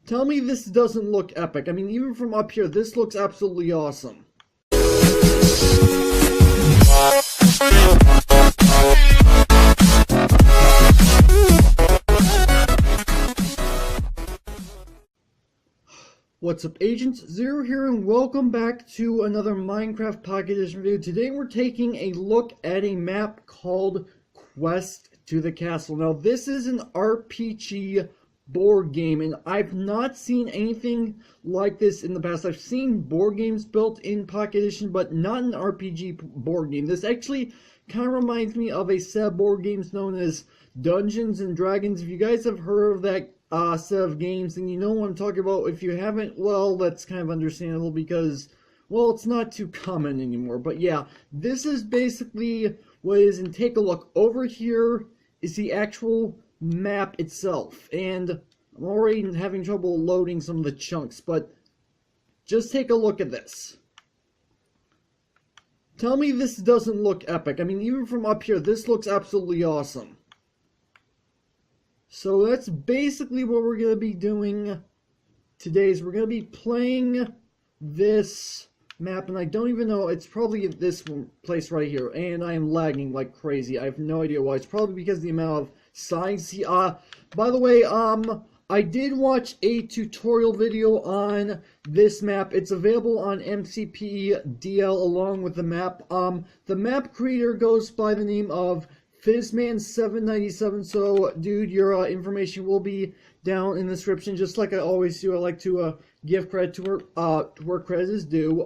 Tell me this doesn't look epic. I mean, even from up here, this looks absolutely awesome. What's up, Agents? Zero here, and welcome back to another Minecraft Pocket Edition video. Today we're taking a look at a map called Quest to the Castle. Now, this is an RPG board game, and I've not seen anything like this in the past. I've seen board games built in Pocket Edition, but not an RPG board game. This actually kind of reminds me of a set of board games known as Dungeons and Dragons. If you guys have heard of that set of games, and you know what I'm talking about. If you haven't, well, that's kind of understandable because, well, it's not too common anymore. But yeah, this is basically what it is, and take a look. Over here is the actual map itself, and I'm already having trouble loading some of the chunks, but just take a look at this. Tell me this doesn't look epic. I mean, even from up here, this looks absolutely awesome. So that's basically what we're going to be doing today. Is we're going to be playing this map, and I don't even know, it's probably this place right here, and I am lagging like crazy. I have no idea why. It's probably because of the amount of signs. By the way, I did watch a tutorial video on this map. It's available on MCP DL along with the map. The map creator goes by the name of Fizzman797, so dude, your information will be down in the description, just like I always do. I like to give credit to where credit is due.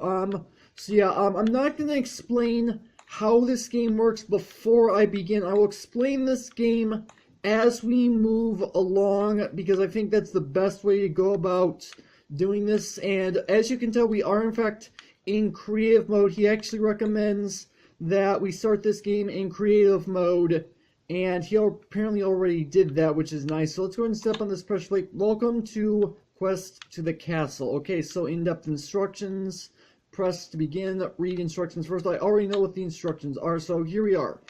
So yeah, I'm not going to explain how this game works before I begin. I will explain this game as we move along, because I think that's the best way to go about doing this. And as you can tell, we are in fact in creative mode. He actually recommends that we start this game in creative mode, and he apparently already did that, which is nice. So let's go ahead and step on this pressure plate. Welcome to Quest to the Castle. Okay, so in-depth instructions. Press to begin. Read instructions first. I already know what the instructions are, so here we are.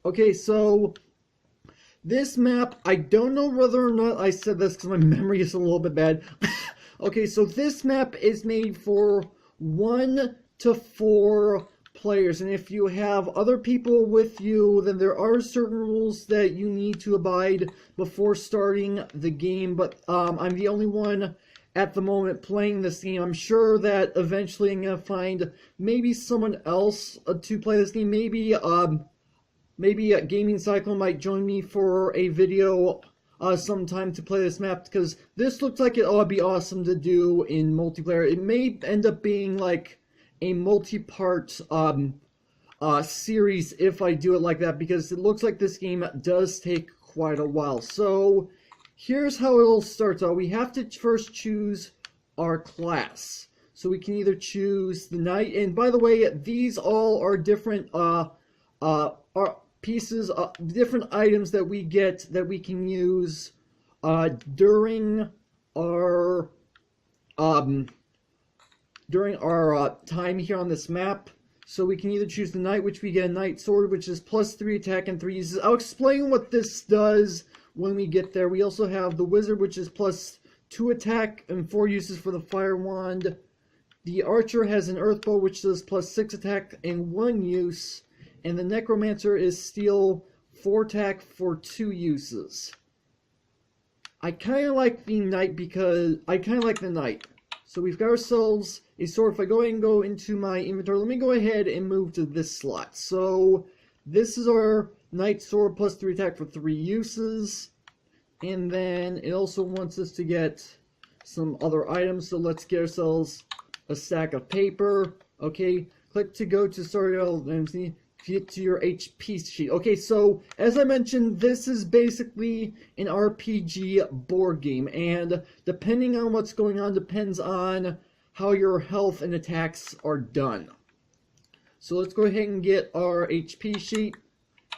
Okay, so this map, I don't know whether or not I said this because my memory is a little bit bad. Okay, so this map is made for 1 to 4 players, and if you have other people with you, then there are certain rules that you need to abide before starting the game. But I'm the only one at the moment playing this game. I'm sure that eventually I'm gonna find maybe someone else to play this game. Maybe a Gaming Cycle might join me for a video sometime to play this map, because this looks like it ought to be awesome to do in multiplayer. It may end up being like a multi-part series if I do it like that, because it looks like this game does take quite a while. So here's how it all starts out. We have to first choose our class. So we can either choose the knight, and by the way, these all are different pieces, different items that we get that we can use during our time here on this map. So we can either choose the knight, which we get a knight sword, which is +3 attack and 3 uses. I'll explain what this does when we get there. We also have the wizard, which is +2 attack and 4 uses for the fire wand. The archer has an earth bow, which does +6 attack and 1 use. And the necromancer is steel 4 attack for 2 uses. I kind of like the knight because So we've got ourselves a sword. If I go ahead and go into my inventory, let me go ahead and move to this slot. So this is our knight sword, +3 attack for 3 uses. And then it also wants us to get some other items. So let's get ourselves a stack of paper. Okay, click to go to start and get to your HP sheet. Okay, so as I mentioned, this is basically an RPG board game, and depending on what's going on depends on how your health and attacks are done. So let's go ahead and get our HP sheet,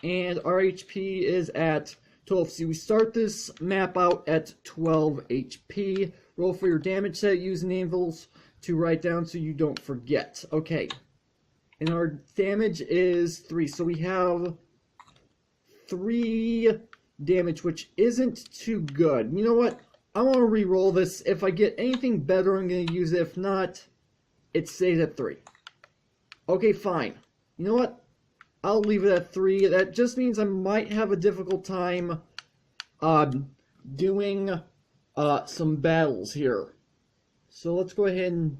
and our HP is at 12. See, we start this map out at 12 HP. Roll for your damage set using anvils to write down so you don't forget. Okay. And our damage is 3. So we have 3 damage, which isn't too good. You know what? I want to re-roll this. If I get anything better, I'm going to use it. If not, it stays at 3. Okay, fine. You know what? I'll leave it at 3. That just means I might have a difficult time doing some battles here. So let's go ahead and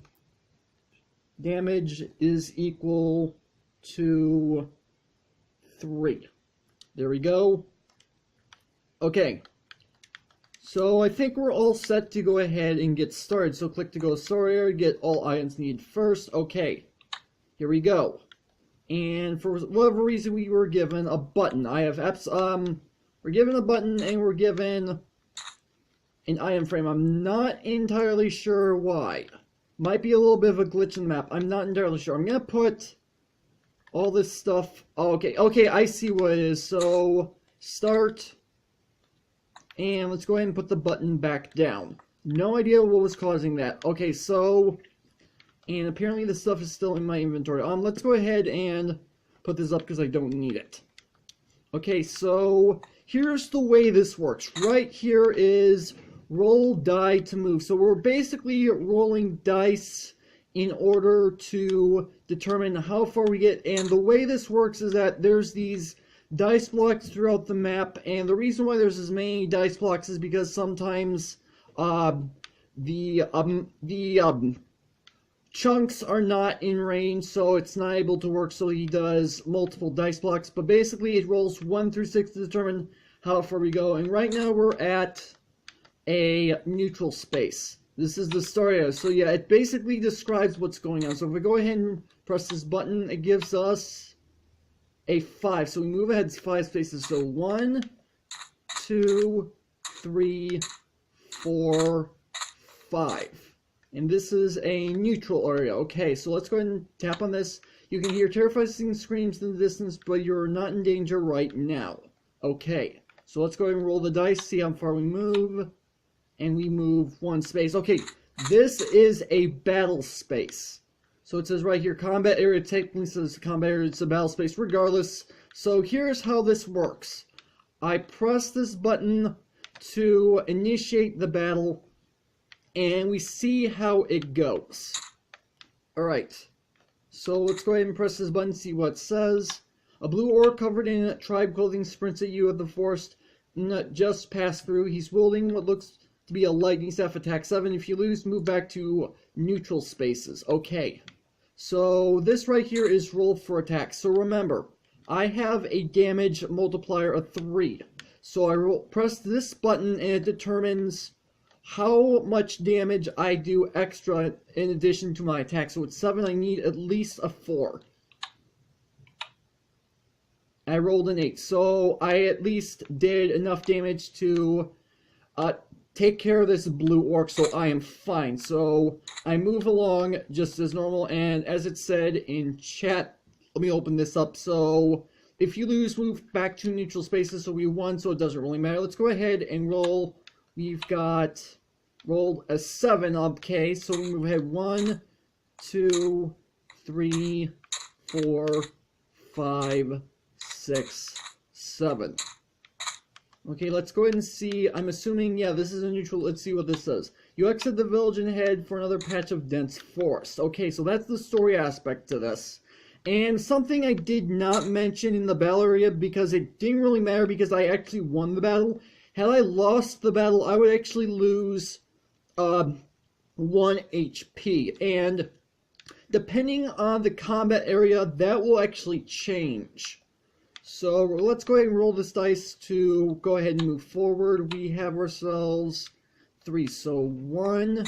damage is equal to 3. There we go. Okay. So I think we're all set to go ahead and get started. So click to go story, get all items needed first. Okay. Here we go. And for whatever reason we were given a button. We're given a button and we're given an item frame. I'm not entirely sure why. Might be a little bit of a glitch in the map. I'm not entirely sure. I'm gonna put all this stuff. Okay, I see what it is. So start, and let's go ahead and put the button back down. No idea what was causing that. Okay, so, and apparently the stuff is still in my inventory. Let's go ahead and put this up because I don't need it. Okay, so here's the way this works. Right here is roll die to move. So we're basically rolling dice in order to determine how far we get. And the way this works is that there's these dice blocks throughout the map, and the reason why there's as many dice blocks is because sometimes the chunks are not in range, so it's not able to work, so he does multiple dice blocks. But basically it rolls 1 through 6 to determine how far we go, and right now we're at a neutral space. This is the story area. So yeah, it basically describes what's going on. So if we go ahead and press this button, it gives us a 5. So we move ahead 5 spaces. So 1, 2, 3, 4, 5. And this is a neutral area. Okay, so let's go ahead and tap on this. You can hear terrifying screams in the distance, but you're not in danger right now. Okay, so let's go ahead and roll the dice, see how far we move. And we move 1 space. Okay, this is a battle space. So it says right here, combat area. Technically says combat area, it's a battle space regardless. So here's how this works. I press this button to initiate the battle, and we see how it goes. Alright, so let's go ahead and press this button, see what it says. A blue orc covered in tribe clothing sprints at you at the forest. Just pass through. He's wielding what looks to be a lightning staff. Attack 7. If you lose, move back to neutral spaces. Okay, so this right here is roll for attack. So remember, I have a damage multiplier of 3. So I press this button and it determines how much damage I do extra in addition to my attack. So it's 7, I need at least a 4. I rolled an 8, so I at least did enough damage to take care of this blue orc, so I am fine. So I move along just as normal, and as it said in chat, let me open this up. So if you lose, move back to neutral spaces. So we won, so it doesn't really matter. Let's go ahead and roll. We've got rolled a 7. Okay, so we move ahead 1, 2, 3, 4, 5, 6, 7. Okay, let's go ahead and see. I'm assuming, yeah, this is a neutral. Let's see what this says. You exit the village and head for another patch of dense forest. Okay, so that's the story aspect to this. And something I did not mention in the battle area, because it didn't really matter because I actually won the battle. Had I lost the battle, I would actually lose 1 HP. And depending on the combat area, that will actually change. So let's go ahead and roll this dice to go ahead and move forward. We have ourselves 3. So 1,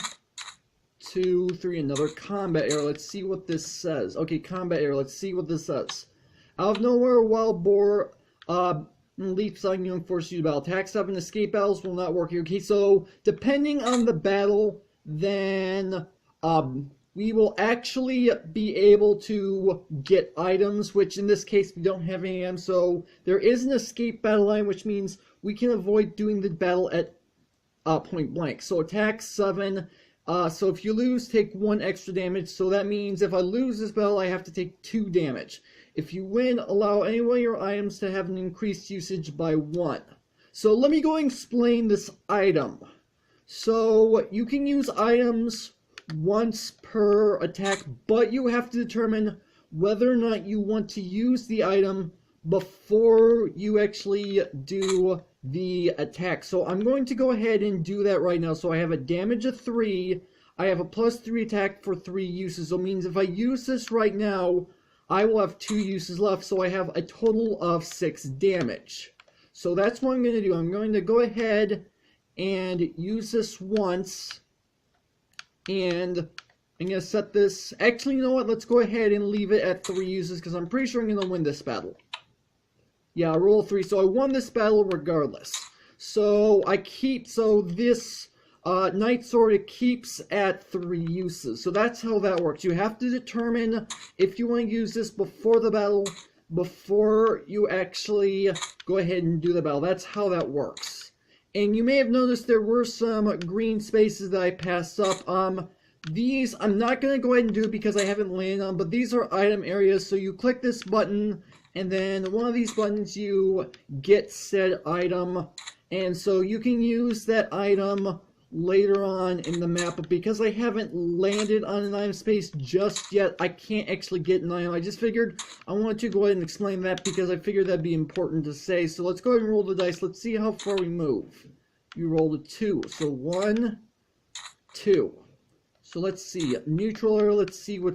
2, 3. Another combat area. Let's see what this says. Okay, combat area. Let's see what this says. Out of nowhere, a wild boar leaps on you and forces you to battle. Attack 7. Escape battles will not work here. Okay, so depending on the battle, then we will actually be able to get items, which in this case we don't have any items. So there is an escape battle line, which means we can avoid doing the battle at point blank. So attack 7. So if you lose, take 1 extra damage. So that means if I lose this battle, I have to take 2 damage. If you win, allow any one of your items to have an increased usage by 1. So let me go and explain this item. So you can use items once per attack, but you have to determine whether or not you want to use the item before you actually do the attack. So I'm going to go ahead and do that right now. So I have a damage of 3. I have a +3 attack for 3 uses. So it means if I use this right now, I will have 2 uses left. So I have a total of 6 damage. So that's what I'm going to do. I'm going to go ahead and use this once. And I'm going to set this... Actually, you know what? Let's go ahead and leave it at 3 uses because I'm pretty sure I'm going to win this battle. Yeah, I roll 3, so I won this battle regardless. So this Night Sword, it keeps at 3 uses. So that's how that works. You have to determine if you want to use this before the battle, before you actually go ahead and do the battle. That's how that works. And you may have noticed there were some green spaces that I passed up. These, I'm not going to go ahead and do because I haven't landed on, but these are item areas. So you click this button, and then one of these buttons you get said item. And so you can use that item later on in the map, but because I haven't landed on an item space just yet, I can't actually get an item. I just figured I wanted to go ahead and explain that because I figured that'd be important to say. So let's go ahead and roll the dice. Let's see how far we move. You rolled a 2. So 1, 2. So let's see. Neutral area, let's see what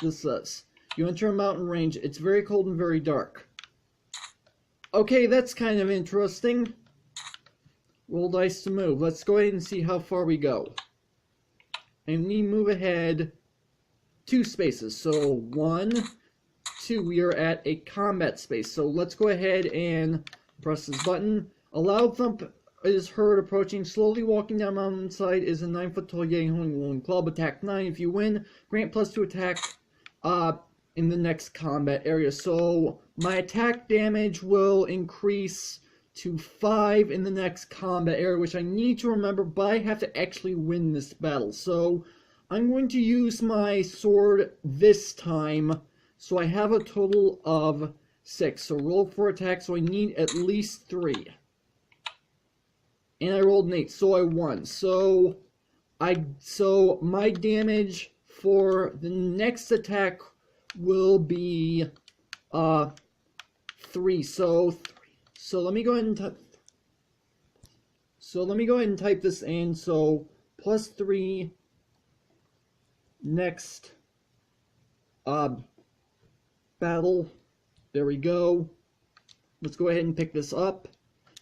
this says. You enter a mountain range. It's very cold and very dark. Okay, that's kind of interesting. Roll dice to move. Let's go ahead and see how far we go. And we move ahead 2 spaces. So 1, 2. We are at a combat space. So let's go ahead and press this button. A loud thump is heard approaching. Slowly walking down mountainside is a 9-foot tall Yeti holding a wooden club. Attack 9. If you win, grant +2 attack in the next combat area. So my attack damage will increase to 5 in the next combat area, which I need to remember, but I have to actually win this battle. So I'm going to use my sword this time, so I have a total of 6. So roll for attack, so I need at least 3. And I rolled an 8, so I won. So my damage for the next attack will be 3. So let me go ahead and type this in. So +3 next battle. There we go. Let's go ahead and pick this up.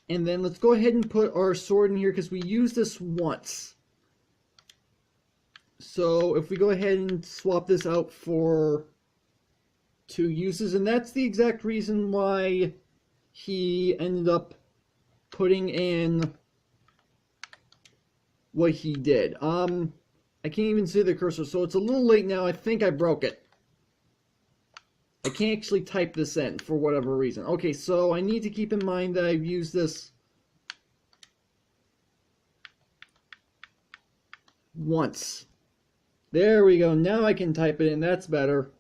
And then let's go ahead and put our sword in here because we used this once. So if we go ahead and swap this out for 2 uses, and that's the exact reason why he ended up putting in what he did. I can't even see the cursor, so it's a little late now. I think I broke it. I can't actually type this in for whatever reason. Okay, so I need to keep in mind that I've used this once. There we go. Now I can type it in. That's better.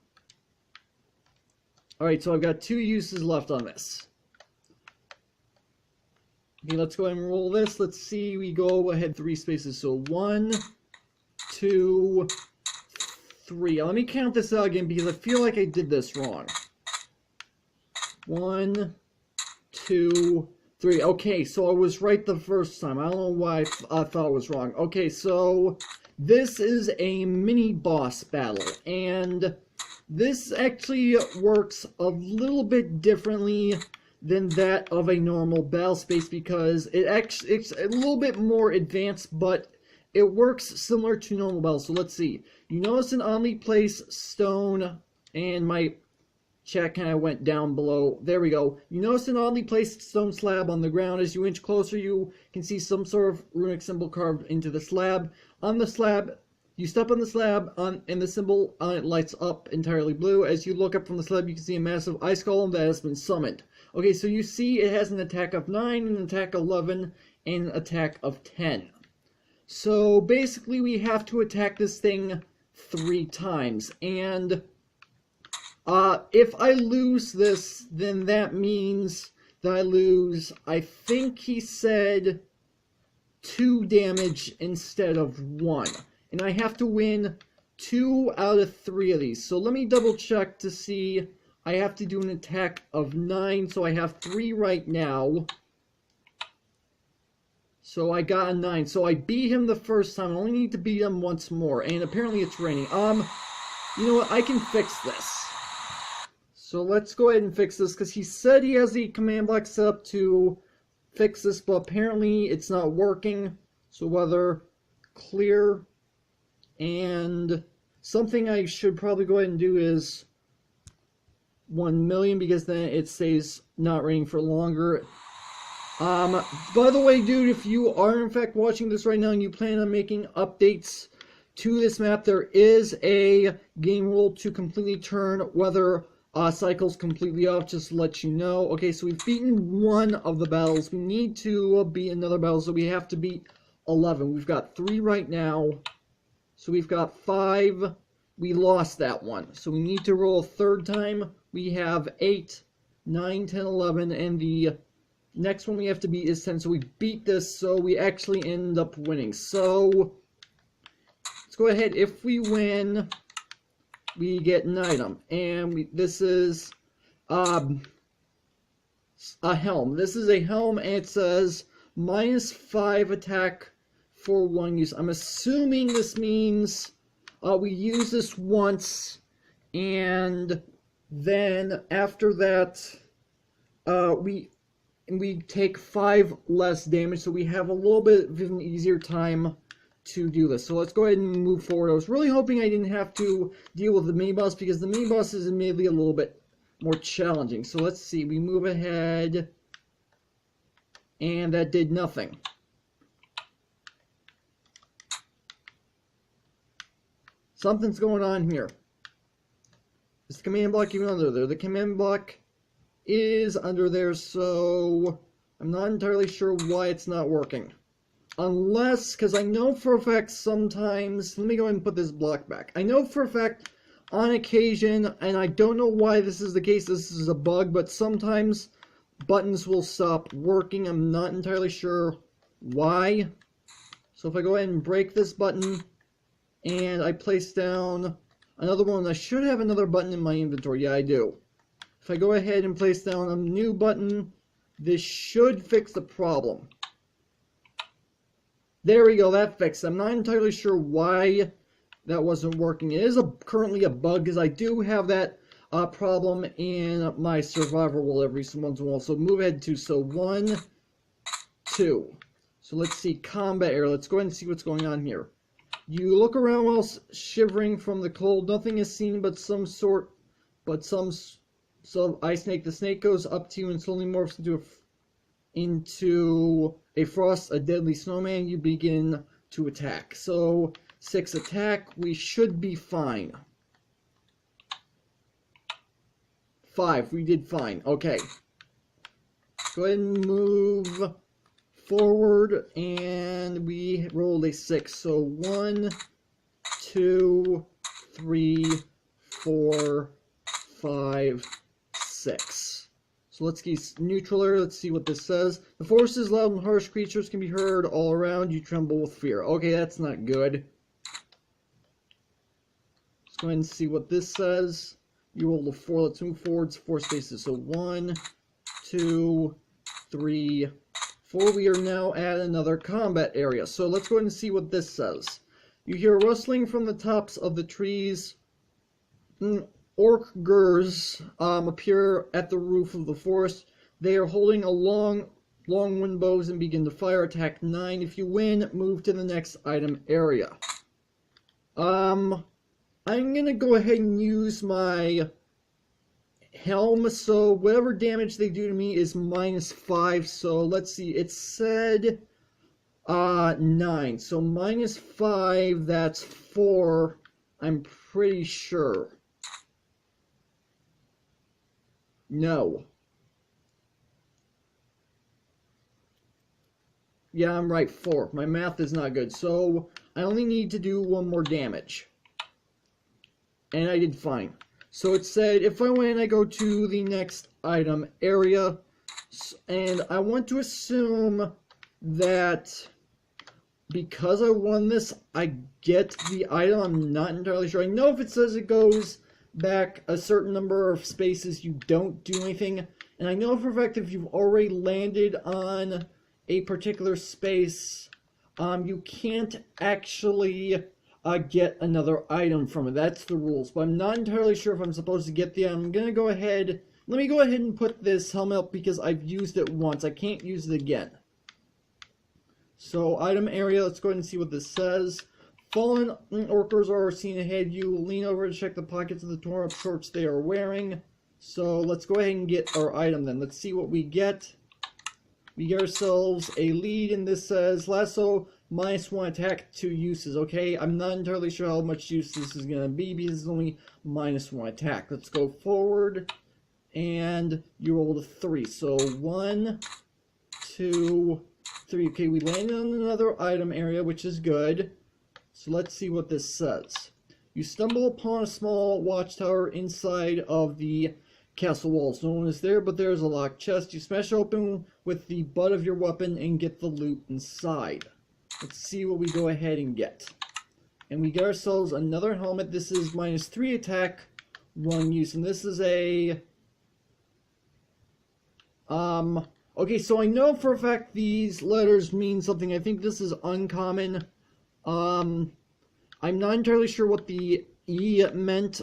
Alright, so I've got 2 uses left on this. Okay, let's go ahead and roll this. Let's see, we go ahead 3 spaces. So 1, 2, 3. Let me count this out again because I feel like I did this wrong. 1, 2, 3. Okay, so I was right the first time. I don't know why I thought it was wrong. Okay, so this is a mini boss battle, and this actually works a little bit differently than that of a normal battle space because it's a little bit more advanced, but it works similar to normal battle. So let's see. You notice an oddly placed stone, and my chat kind of went down below. There we go. You notice an oddly placed stone slab on the ground. As you inch closer, you can see some sort of runic symbol carved into the slab. On the slab, you step on the slab, and the symbol on it lights up entirely blue. As you look up from the slab, you can see a massive ice golem that has been summoned. Okay, so you see it has an attack of 9, an attack of 11, and an attack of 10. So basically we have to attack this thing 3 times. And if I lose this, then that means that I lose, I think he said 2 damage instead of 1. And I have to win 2 out of 3 of these. So let me double check to see. I have to do an attack of 9, so I have 3 right now. So I got a 9. So I beat him the first time. I only need to beat him once more. And apparently it's raining. You know what? I can fix this. So let's go ahead and fix this, because he said he has the command block set up to fix this, but apparently it's not working. So weather, clear, and something I should probably go ahead and do is 1,000,000, because then it stays not raining for longer. By the way, dude, if you are in fact watching this right now and you plan on making updates to this map, there is a game rule to completely turn weather cycles completely off, just to let you know. Okay, so we've beaten 1 of the battles. We need to beat another battle, so we have to beat 11. We've got 3 right now. So we've got 5. We lost that one. So we need to roll a 3rd time. We have 8, 9, 10, 11, and the next one we have to beat is 10. So we beat this, so we actually end up winning. So let's go ahead. If we win, we get an item, and this is a helm. This is a helm, and it says -5 attack for 1 use. I'm assuming this means we use this once, and then after that we take 5 less damage, so we have a little bit of an easier time to do this. So let's go ahead and move forward. I was really hoping I didn't have to deal with the mini boss, because the mini boss is admittedly a little bit more challenging. So let's see, we move ahead, and that did nothing. Something's going on here. Is the command block even under there? The command block is under there, so I'm not entirely sure why it's not working. Unless, because I know for a fact sometimes, let me go ahead and put this block back. I know for a fact, on occasion, and I don't know why this is the case, this is a bug, but sometimes buttons will stop working. I'm not entirely sure why. So if I go ahead and break this button, and I place down another one, I should have another button in my inventory. Yeah, I do. If I go ahead and place down a new button, this should fix the problem. There we go, that fixed it. I'm not entirely sure why that wasn't working. It is currently a bug, because I do have that problem in my survivor world every once in a while. So move ahead to, so 1, 2. So let's see, combat area. Let's go ahead and see what's going on here. You look around while shivering from the cold. Nothing is seen but some ice snake. The snake goes up to you and slowly morphs into a frost, a deadly snowman. You begin to attack. So 6 attack, we should be fine. 5, we did fine. Okay. Go ahead and move forward, and we rolled a 6. So 1, 2, 3, 4, 5, 6. So let's get neutral air. Let's see what this says. The forest is loud and harsh. Creatures can be heard all around. You tremble with fear. Okay, that's not good. Let's go ahead and see what this says. You roll a 4. Let's move forwards 4 spaces. So 1, 2, 3, 4. We are now at another combat area. So let's go ahead and see what this says. You hear rustling from the tops of the trees. Orkgurs appear at the roof of the forest. They are holding a long wind bows and begin to fire. Attack 9. If you win, move to the next item area. I'm gonna go ahead and use my helm, so whatever damage they do to me is -5. So let's see, it said 9, so -5, that's 4, I'm pretty sure. No. Yeah, I'm right, 4. My math is not good, so I only need to do 1 more damage. And I did fine. So it said, if I win, I go to the next item area. And I want to assume that because I won this, I get the item. I'm not entirely sure. I know if it says it goes back a certain number of spaces, you don't do anything. And I know for a fact if you've already landed on a particular space, you can't actually get another item from it. That's the rules. But I'm not entirely sure if I'm supposed to get the item. I'm going to go ahead. Let me go ahead and put this helmet up because I've used it once. I can't use it again. So, item area. Let's go ahead and see what this says. Fallen orcers are seen ahead. You lean over to check the pockets of the torn up shorts they are wearing. So let's go ahead and get our item then. Let's see what we get. We get ourselves a lead, and this says lasso -1 attack, 2 uses. Okay, I'm not entirely sure how much use this is going to be because it's only -1 attack. Let's go forward, and you rolled a 3. So 1, 2, 3. Okay, we landed on another item area, which is good. So let's see what this says. You stumble upon a small watchtower inside of the castle walls. No one is there, but there is a locked chest. You smash open with the butt of your weapon and get the loot inside. Let's see what we go ahead and get. And we get ourselves another helmet. This is -3 attack, 1 use. And this is a... Okay, so I know for a fact these letters mean something. I think this is uncommon. I'm not entirely sure what the E meant.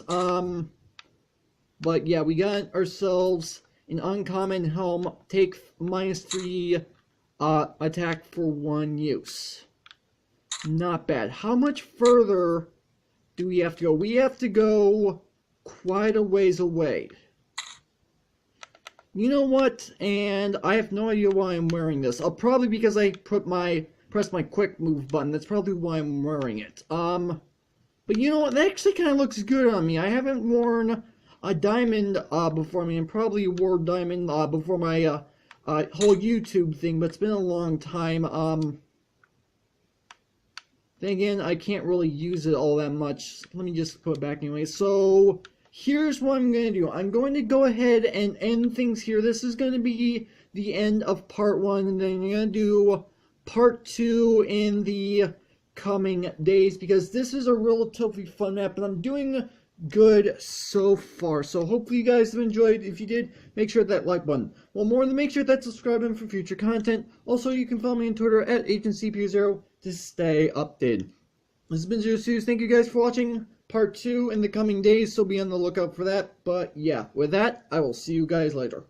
But yeah, we got ourselves an uncommon helm. Take -3 attack for 1 use. Not bad. How much further do we have to go? We have to go quite a ways away. You know what? And I have no idea why I'm wearing this. Probably because I pressed my quick move button. That's probably why I'm wearing it. But you know what? That actually kind of looks good on me. I haven't worn a diamond before. I mean, I probably wore diamond before my whole YouTube thing, but it's been a long time. Then again, I can't really use it all that much. Let me just put it back anyway. So here's what I'm going to do. I'm going to go ahead and end things here. This is going to be the end of part 1, and then I'm going to do part 2 in the coming days, because this is a relatively fun map, and I'm doing good so far. So hopefully you guys have enjoyed. If you did, make sure to hit that like button. Well, more than make sure that subscribe button for future content. Also, you can follow me on Twitter at AgentCPU0 to stay updated. This has been Zero Suits. Thank you guys for watching part 2 in the coming days, so be on the lookout for that. But yeah, with that, I will see you guys later.